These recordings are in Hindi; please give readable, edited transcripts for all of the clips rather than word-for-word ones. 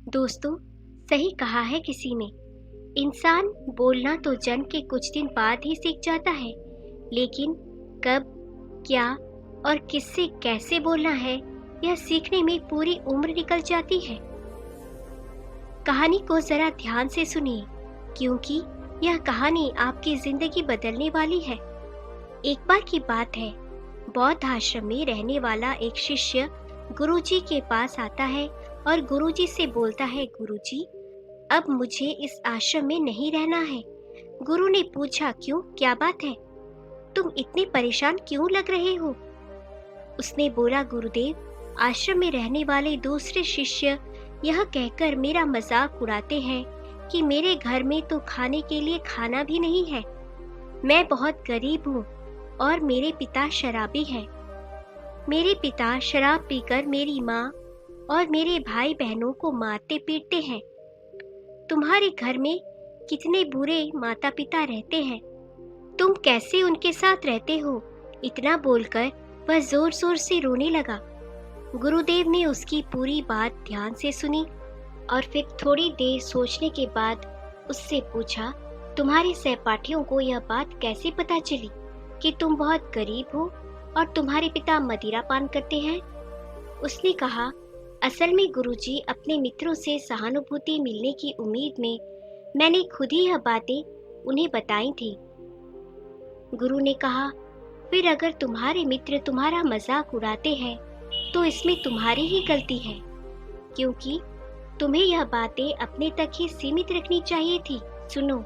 दोस्तों, सही कहा है किसी ने। इंसान बोलना तो जन्म के कुछ दिन बाद ही सीख जाता है, लेकिन कब, क्या और किससे कैसे बोलना है, यह सीखने में पूरी उम्र निकल जाती है। कहानी को जरा ध्यान से सुनिए, क्योंकि यह कहानी आपकी जिंदगी बदलने वाली है। एक बार की बात है, बौद्ध आश्रम में रहने वाला एक शिष्य गुरुजी के पास आता है और गुरुजी से बोलता है, गुरुजी, अब मुझे इस आश्रम में नहीं रहना है। गुरु ने पूछा, क्यों, क्या बात है? तुम इतने परेशान क्यों लग रहे हो? उसने बोला, गुरुदेव, आश्रम में रहने वाले दूसरे शिष्य यह कहकर मेरा मजाक उड़ाते हैं कि मेरे घर में तो खाने के लिए खाना भी नहीं है। मैं बहुत गरीब हूँ और मेरे पिता शराबी हैं। मेरे पिता शराब पीकर मेरी माँ और मेरे भाई बहनों को मारते पीटते हैं। तुम्हारे घर में कितने बुरे माता पिता रहते हैं, तुम कैसे उनके साथ रहते हो? इतना बोलकर वह जोर जोर से रोने लगा। गुरुदेव ने उसकी पूरी बात ध्यान से सुनी और फिर थोड़ी देर सोचने के बाद उससे पूछा, तुम्हारे सहपाठियों को यह बात कैसे पता चली कि तुम बहुत गरीब हो और तुम्हारे पिता मदिरा पान करते हैं? उसने कहा, असल में गुरुजी, अपने मित्रों से सहानुभूति मिलने की उम्मीद में मैंने खुद ही यह बातें उन्हें बताई थी। गुरु ने कहा, फिर अगर तुम्हारे मित्र तुम्हारा मजाक उड़ाते हैं तो इसमें तुम्हारी ही गलती है, क्योंकि तुम्हें यह बातें अपने तक ही सीमित रखनी चाहिए थी। सुनो,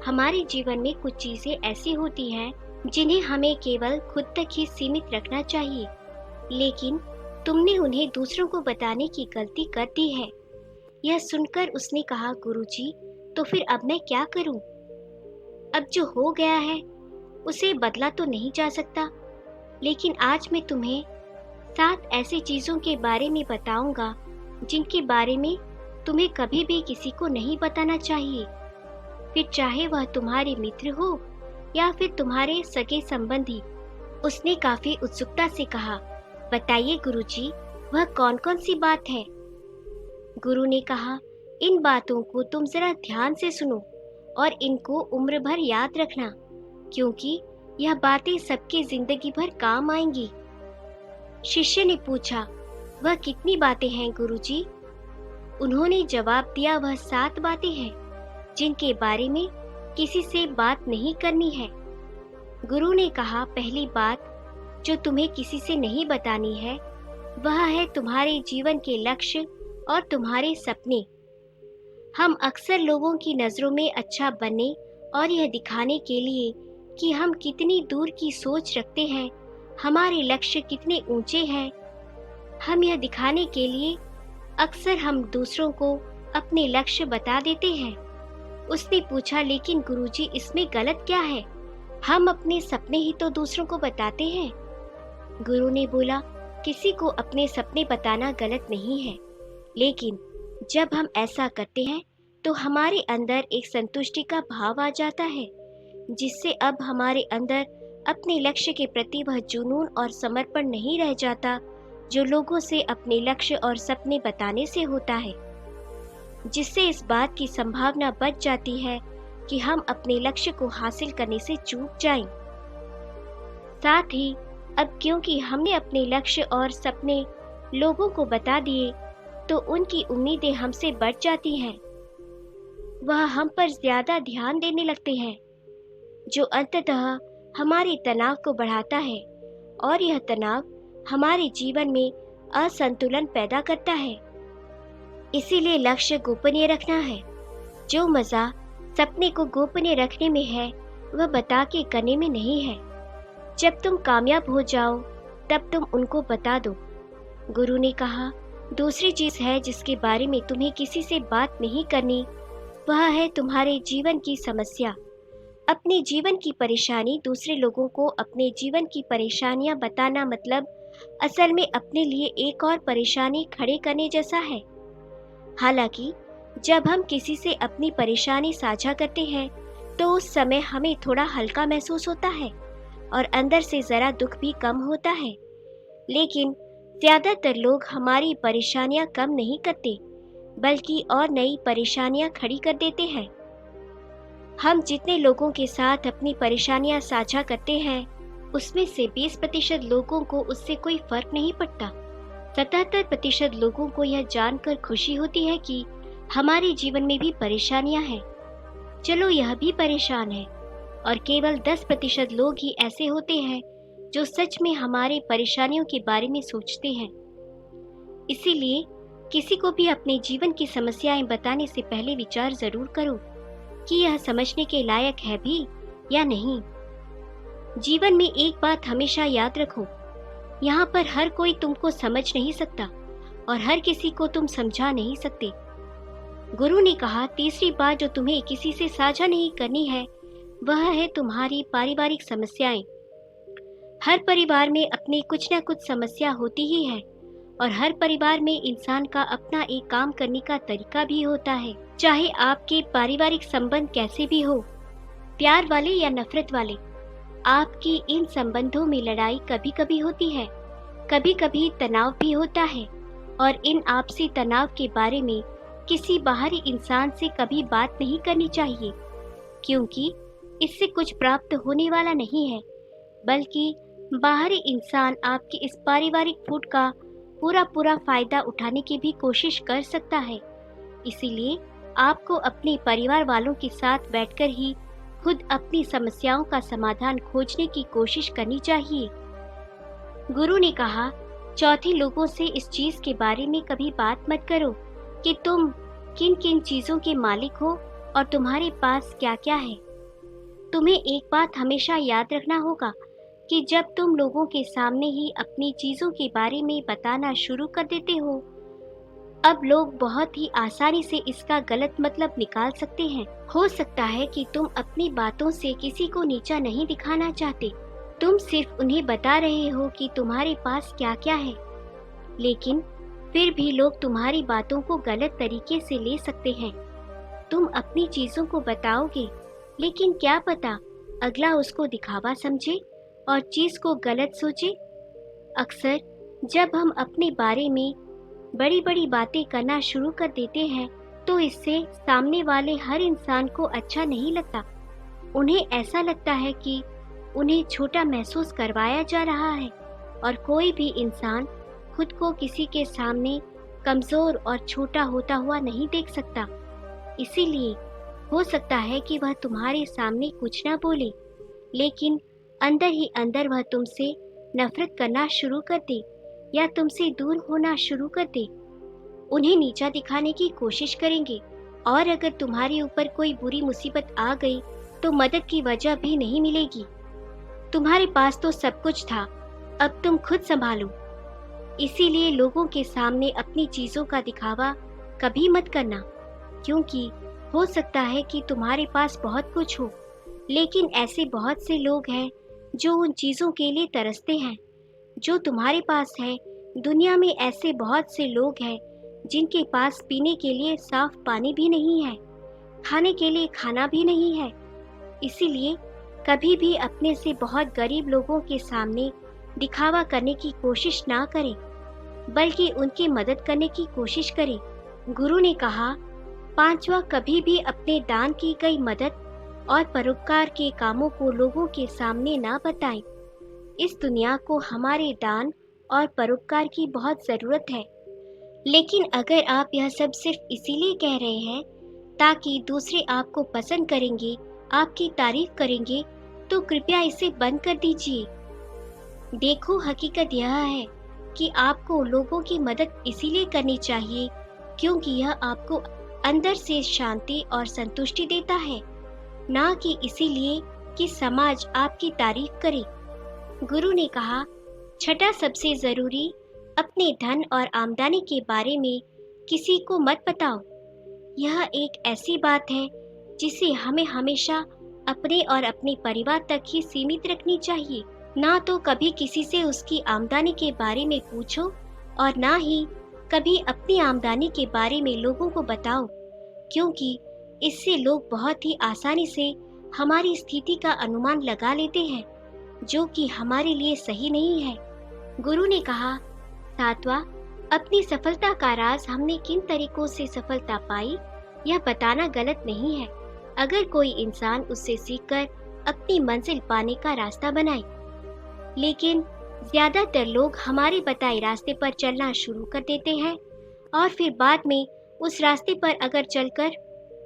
हमारे जीवन में कुछ चीजें ऐसी होती हैं जिन्हें हमें केवल खुद तक ही सीमित रखना चाहिए, लेकिन तुमने उन्हें दूसरों को बताने की गलती कर दी है। यह सुनकर उसने कहा, गुरुजी, तो फिर अब मैं क्या करूं? अब जो हो गया है उसे बदला तो नहीं जा सकता, लेकिन आज मैं तुम्हें 7 ऐसी चीजों के बारे में बताऊंगा जिनके बारे में तुम्हें कभी भी किसी को नहीं बताना चाहिए, फिर चाहे वह तुम्हारे मित्र हो या फिर तुम्हारे सगे संबंधी। उसने काफी उत्सुकता से कहा, बताइए गुरुजी, वह कौन कौन सी बात है? गुरु ने कहा, इन बातों को तुम जरा ध्यान से सुनो और इनको उम्र भर याद रखना, क्योंकि यह बातें सबकी जिंदगी भर काम आएंगी। शिष्य ने पूछा, वह कितनी बातें हैं गुरुजी? उन्होंने जवाब दिया, वह 7 बातें हैं जिनके बारे में किसी से बात नहीं करनी है। गुरु ने कहा, पहली बात जो तुम्हें किसी से नहीं बतानी है वह है तुम्हारे जीवन के लक्ष्य और तुम्हारे सपने। हम अक्सर लोगों की नजरों में अच्छा बनने और यह दिखाने के लिए कि हम कितनी दूर की सोच रखते हैं, हमारे लक्ष्य कितने ऊंचे हैं, हम यह दिखाने के लिए अक्सर हम दूसरों को अपने लक्ष्य बता देते हैं। उसने पूछा, लेकिन गुरुजी, इसमें गलत क्या है? हम अपने सपने ही तो दूसरों को बताते हैं। गुरु ने बोला, किसी को अपने सपने बताना गलत नहीं है, लेकिन जब हम ऐसा करते हैं तो हमारे अंदर एक संतुष्टि का भाव आ जाता है, जिससे अब हमारे अंदर अपने लक्ष्य के प्रति वह जुनून और समर्पण नहीं रह जाता जो लोगों से अपने लक्ष्य और सपने बताने से होता है, जिससे इस बात की संभावना बच जाती है कि हम अपने लक्ष्य को हासिल करने से चूक जाएं। साथ ही अब क्योंकि हमने अपने लक्ष्य और सपने लोगों को बता दिए, तो उनकी उम्मीदें हमसे बढ़ जाती हैं। वह हम पर ज्यादा ध्यान देने लगते हैं, जो अंततः हमारे तनाव को बढ़ाता है और यह तनाव हमारे जीवन में असंतुलन पैदा करता है। इसीलिए लक्ष्य गोपनीय रखना है। जो मजा सपने को गोपनीय रखने में है वह बता के करने में नहीं है। जब तुम कामयाब हो जाओ तब तुम उनको बता दो। गुरु ने कहा, दूसरी चीज है जिसके बारे में तुम्हें किसी से बात नहीं करनी, वह है तुम्हारे जीवन की समस्या। अपने जीवन की परेशानी दूसरे लोगों को अपने जीवन की परेशानियां बताना मतलब असल में अपने लिए एक और परेशानी खड़े करने जैसा है। हालांकि जब हम किसी से अपनी परेशानी साझा करते हैं तो उस समय हमें थोड़ा हल्का महसूस होता है और अंदर से जरा दुख भी कम होता है, लेकिन ज्यादातर लोग हमारी परेशानियां कम नहीं करते, बल्कि और नई परेशानियां खड़ी कर देते हैं। हम जितने लोगों के साथ अपनी परेशानियां साझा करते हैं, उसमें से 20% लोगों को उससे कोई फर्क नहीं पड़ता। 77% लोगों को यह जानकर खुशी होती है कि हमारे जीवन में भी परेशानियां हैं। चलो यह भी परेशान है। और केवल 10% लोग ही ऐसे होते हैं जो सच में हमारे परेशानियों के बारे में सोचते हैं। इसीलिए किसी को भी अपने जीवन की समस्याएं बताने से पहले विचार जरूर करो कि यह समझने के लायक है भी या नहीं। जीवन में एक बात हमेशा याद रखो, यहाँ पर हर कोई तुमको समझ नहीं सकता और हर किसी को तुम समझा नहीं सकते। गुरु ने कहा, तीसरी बात जो तुम्हें किसी से साझा नहीं करनी है वह है तुम्हारी पारिवारिक समस्याएं। हर परिवार में अपनी कुछ न कुछ समस्या होती ही है और हर परिवार में इंसान का अपना एक काम करने का तरीका भी होता है। चाहे आपके पारिवारिक संबंध कैसे भी हो, प्यार वाले या नफरत वाले, आपकी इन संबंधों में लड़ाई कभी कभी होती है, कभी कभी तनाव भी होता है। और इन आपसी तनाव के बारे में किसी बाहरी इंसान से कभी बात नहीं करनी चाहिए, क्योंकि इससे कुछ प्राप्त होने वाला नहीं है, बल्कि बाहरी इंसान आपकी इस पारिवारिक फूट का पूरा फायदा उठाने की भी कोशिश कर सकता है। इसीलिए आपको अपने परिवार वालों के साथ बैठकर ही खुद अपनी समस्याओं का समाधान खोजने की कोशिश करनी चाहिए। गुरु ने कहा, चौथी, लोगों से इस चीज के बारे में कभी बात मत करो कि तुम किन किन चीजों के मालिक हो और तुम्हारे पास क्या क्या है। तुम्हें एक बात हमेशा याद रखना होगा कि जब तुम लोगों के सामने ही अपनी चीजों के बारे में बताना शुरू कर देते हो, अब लोग बहुत ही आसानी से इसका गलत मतलब निकाल सकते हैं। हो सकता है कि तुम अपनी बातों से किसी को नीचा नहीं दिखाना चाहते, तुम सिर्फ उन्हें बता रहे हो कि तुम्हारे पास क्या क्या है, लेकिन फिर भी लोग तुम्हारी बातों को गलत तरीके से ले सकते हैं। तुम अपनी चीजों को बताओगे, लेकिन क्या पता अगला उसको दिखावा समझे और चीज को गलत सोचे। अक्सर जब हम अपने बारे में बड़ी बड़ी बातें करना शुरू कर देते हैं तो इससे सामने वाले हर इंसान को अच्छा नहीं लगता। उन्हें ऐसा लगता है कि उन्हें छोटा महसूस करवाया जा रहा है और कोई भी इंसान खुद को किसी के सामने कमजोर और छोटा होता हुआ नहीं देख सकता। इसीलिए हो सकता है कि वह तुम्हारे सामने कुछ ना बोले, लेकिन अंदर ही अंदर वह तुमसे नफरत करना शुरू कर दे या तुमसे दूर होना शुरू कर दे। उन्हें नीचा दिखाने की कोशिश करेंगे और अगर तुम्हारे ऊपर कोई बुरी मुसीबत आ गई तो मदद की वजह भी नहीं मिलेगी। तुम्हारे पास तो सब कुछ था, अब तुम खुद संभालो। इसीलिए लोगों के सामने अपनी चीजों का दिखावा कभी मत करना, क्योंकि हो सकता है कि तुम्हारे पास बहुत कुछ हो, लेकिन ऐसे बहुत से लोग हैं जो उन चीजों के लिए तरसते हैं जो तुम्हारे पास है। दुनिया में ऐसे बहुत से लोग हैं जिनके पास पीने के लिए साफ पानी भी नहीं है, खाने के लिए खाना भी नहीं है। इसीलिए कभी भी अपने से बहुत गरीब लोगों के सामने दिखावा करने की कोशिश ना करें, बल्कि उनकी मदद करने की कोशिश करें। गुरु ने कहा, पांचवा, कभी भी अपने दान की गई मदद और परोपकार के कामों को लोगों के सामने ना बताएं। इस दुनिया को हमारे दान और परोपकार की बहुत जरूरत है, लेकिन अगर आप यह सब सिर्फ इसीलिए कह रहे हैं ताकि दूसरे आपको पसंद करेंगे, आपकी तारीफ करेंगे, तो कृपया इसे बंद कर दीजिए। देखो, हकीकत यह है कि आपको लोगों की मदद इसीलिए करनी चाहिए क्योंकि यह आपको अंदर से शांति और संतुष्टि देता है, ना कि इसीलिए कि समाज आपकी तारीफ करे। गुरु ने कहा, छठा सबसे जरूरी, अपने धन और आमदनी के बारे में किसी को मत बताओ। यह एक ऐसी बात है जिसे हमें हमेशा अपने और अपने परिवार तक ही सीमित रखनी चाहिए। ना तो कभी किसी से उसकी आमदनी के बारे में पूछो और ना ही कभी अपनी आमदनी के बारे में लोगों को बताओ, क्योंकि इससे लोग बहुत ही आसानी से हमारी स्थिति का अनुमान लगा लेते हैं, जो कि हमारे लिए सही नहीं है। गुरु ने कहा, सातवां, अपनी सफलता का राज हमने किन तरीकों से सफलता पाई यह बताना गलत नहीं है, अगर कोई इंसान उससे सीखकर अपनी मंजिल पाने का रास्ता बनाए। लेकिन ज्यादातर लोग हमारे बताए रास्ते पर चलना शुरू कर देते हैं और फिर बाद में उस रास्ते पर अगर चलकर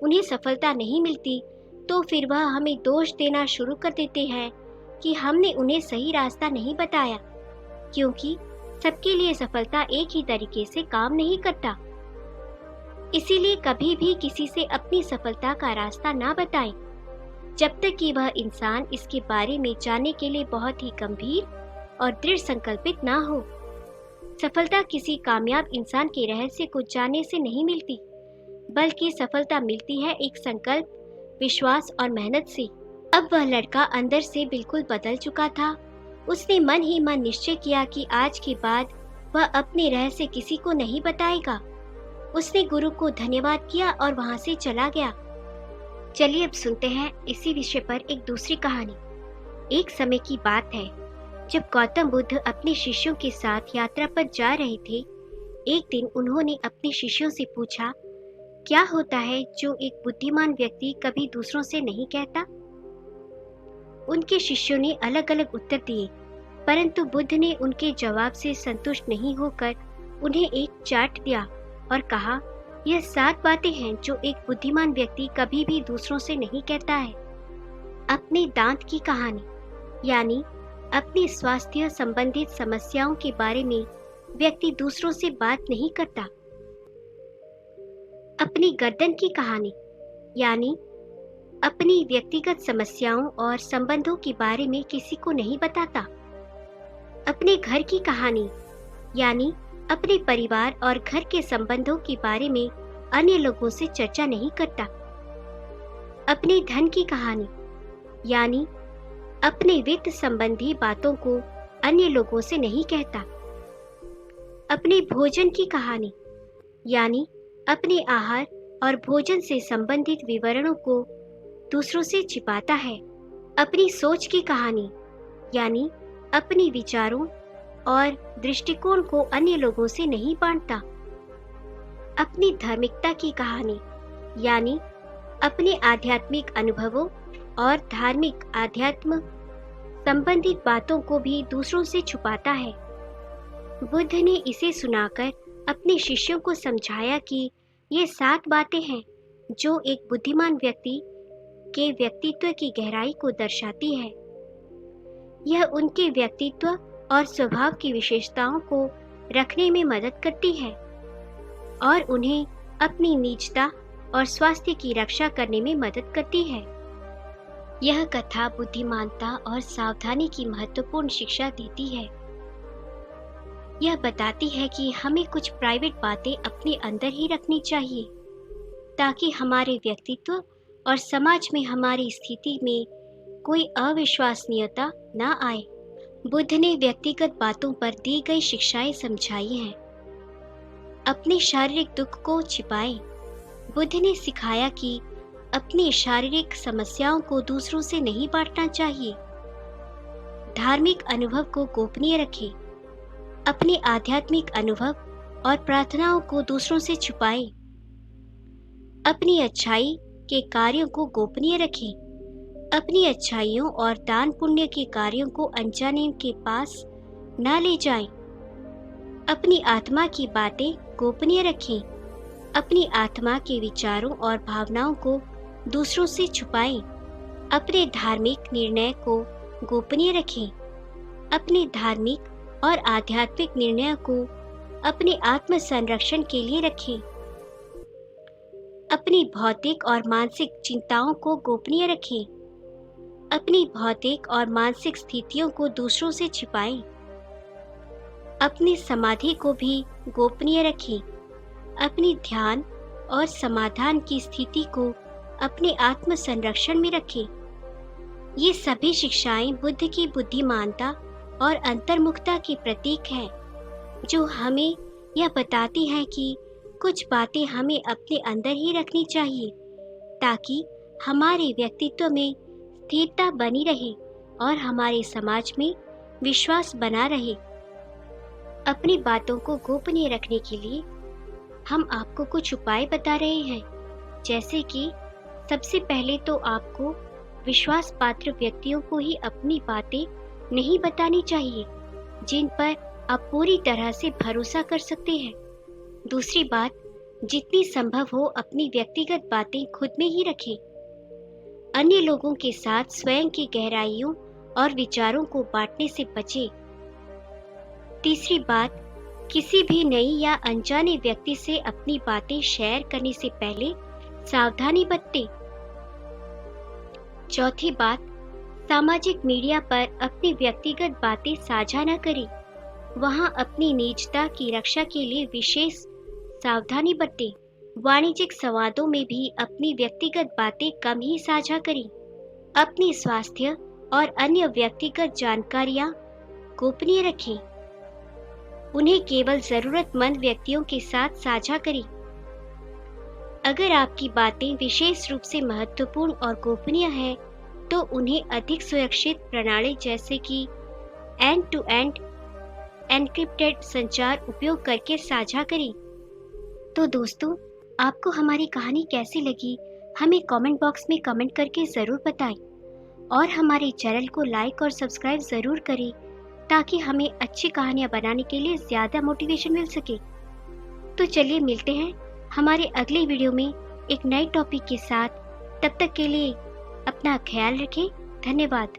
उन्हें सफलता नहीं मिलती तो फिर वह हमें दोष देना शुरू कर देते हैं कि हमने उन्हें सही रास्ता नहीं बताया, क्योंकि सबके लिए सफलता एक ही तरीके से काम नहीं करता। इसीलिए कभी भी किसी से अपनी सफलता का रास्ता ना बताएं, जब तक कि वह इंसान इसके बारे में जानने के लिए बहुत ही गंभीर और दृढ़ संकल्पित ना हो। सफलता किसी कामयाब इंसान के रहस्य को जानने से नहीं मिलती, बल्कि सफलता मिलती है एक संकल्प, विश्वास और मेहनत से। अब वह लड़का अंदर से बिल्कुल बदल चुका था। उसने मन ही मन निश्चय किया कि आज के बाद वह अपने रहस्य किसी को नहीं बताएगा। उसने गुरु को धन्यवाद किया और वहां से चला गया। चलिए अब सुनते हैं इसी विषय पर एक दूसरी कहानी। एक समय की बात है जब गौतम बुद्ध अपने शिष्यों के साथ यात्रा पर जा रहे थे। एक दिन उन्होंने अपने शिष्यों से पूछा, क्या होता है जो एक बुद्धिमान व्यक्ति कभी दूसरों से नहीं कहता? उनके शिष्यों ने अलग अलग उत्तर दिए, परंतु बुद्ध ने उनके जवाब से संतुष्ट नहीं होकर उन्हें एक चार्ट दिया और कहा, यह 7 बातें हैं जो एक बुद्धिमान व्यक्ति कभी भी दूसरों से नहीं कहता है। अपने दांत की कहानी, यानी अपनी स्वास्थ्य संबंधित समस्याओं के बारे में व्यक्ति दूसरों से बात नहीं करता। अपनी गर्दन की कहानी, यानी अपनी व्यक्तिगत समस्याओं और संबंधों के बारे में किसी को नहीं बताता। अपने घर की कहानी, यानी अपने परिवार और घर के संबंधों के बारे में अन्य लोगों से चर्चा नहीं करता। अपने धन की कहानी, यानी अपने वित्त संबंधी बातों को अन्य लोगों से नहीं कहता। अपने भोजन की कहानी, यानी अपने आहार और भोजन से संबंधित विवरणों को दूसरों से छिपाता है। अपनी सोच की कहानी, यानी अपने विचारों और दृष्टिकोण को अन्य लोगों से नहीं बांटता। अपनी धार्मिकता की कहानी, यानी अपने आध्यात्मिक अनुभवों और धार्मिक आध्यात्म संबंधित बातों को भी दूसरों से छुपाता है। बुद्ध ने इसे सुनाकर अपने शिष्यों को समझाया कि ये 7 बातें हैं जो एक बुद्धिमान व्यक्ति के व्यक्तित्व की गहराई को दर्शाती है। यह उनके व्यक्तित्व और स्वभाव की विशेषताओं को रखने में मदद करती है और उन्हें अपनी निजता और स्वास्थ्य की रक्षा करने में मदद करती है। यह कथा बुद्धिमानता और सावधानी की महत्वपूर्ण शिक्षा देती है। यह बताती है कि हमें कुछ प्राइवेट बातें अपने अंदर ही रखनी चाहिए ताकि हमारे व्यक्तित्व और समाज में हमारी स्थिति में कोई अविश्वसनीयता न आए। बुद्ध ने व्यक्तिगत बातों पर दी गई शिक्षाएं समझाई हैं। अपने शारीरिक दुख को छिपाएं। बुद्ध ने सिखाया कि अपनी शारीरिक समस्याओं को दूसरों से नहीं बांटना चाहिए। धार्मिक अनुभव को गोपनीय रखें। अपने आध्यात्मिक अनुभव और प्रार्थनाओं को दूसरों से छुपाएं। अपनी अच्छाई के कार्यों को गोपनीय रखें। अपनी अच्छाइयों और दान पुण्य के कार्यों को अनजाने के पास न ले जाएं। अपनी आत्मा की बातें गोपनीय रखें। अपनी आत्मा के विचारों और भावनाओं को दूसरों से छुपाएं। अपने धार्मिक निर्णय को गोपनीय रखें। अपने धार्मिक और आध्यात्मिक निर्णयों को अपने आत्म संरक्षण के लिए रखें। अपनी भौतिक और मानसिक चिंताओं को गोपनीय रखें। अपनी भौतिक और मानसिक स्थितियों को दूसरों से छिपाएं। अपनी समाधि को भी गोपनीय रखें। अपनी ध्यान और समाधान की स्थिति को अपने आत्म संरक्षण में रखें। ये सभी शिक्षाएं बुद्ध की बुद्धिमानता और अंतर्मुखता के प्रतीक हैं, जो हमें यह बताती हैं कि कुछ बातें हमें अपने अंदर ही रखनी चाहिए ताकि हमारे व्यक्तित्व में स्थिरता बनी रहे और हमारे समाज में विश्वास बना रहे। अपनी बातों को गोपनीय रखने के लिए हम आपको कुछ उपाय बता रहे हैं, जैसे कि सबसे पहले तो आपको विश्वास पात्र व्यक्तियों को ही अपनी बातें नहीं बतानी चाहिए जिन पर आप पूरी तरह से भरोसा कर सकते हैं। दूसरी बात, जितनी संभव हो अपनी व्यक्तिगत बातें खुद में ही रखें। अन्य लोगों के साथ स्वयं की गहराइयों और विचारों को बांटने से बचें। तीसरी बात, किसी भी नई या अनजाने व्यक्ति से अपनी बातें शेयर करने से पहले सावधानी बरतें। चौथी बात, सामाजिक मीडिया पर अपनी व्यक्तिगत बातें साझा न करें। वहां अपनी निजता की रक्षा के लिए विशेष सावधानी बरतें। वाणिज्यिक संवादों में भी अपनी व्यक्तिगत बातें कम ही साझा करें। अपनी स्वास्थ्य और अन्य व्यक्तिगत जानकारियां गोपनीय रखें। उन्हें केवल जरूरतमंद व्यक्तियों के साथ साझा करें। अगर आपकी बातें विशेष रूप से महत्वपूर्ण और गोपनीय है, तो उन्हें अधिक सुरक्षित प्रणाली जैसे कि एंड टू एंड एन्क्रिप्टेड संचार उपयोग करके साझा करें। तो दोस्तों, आपको हमारी कहानी कैसी लगी, हमें कमेंट बॉक्स में कमेंट करके ज़रूर बताएं और हमारे चैनल को लाइक और सब्सक्राइब ज़रूर करें ताकि हमें अच्छी कहानियाँ बनाने के लिए ज़्यादा मोटिवेशन मिल सके। तो चलिए मिलते हैं हमारे अगले वीडियो में एक नए टॉपिक के साथ। तब तक के लिए अपना ख्याल रखें। धन्यवाद।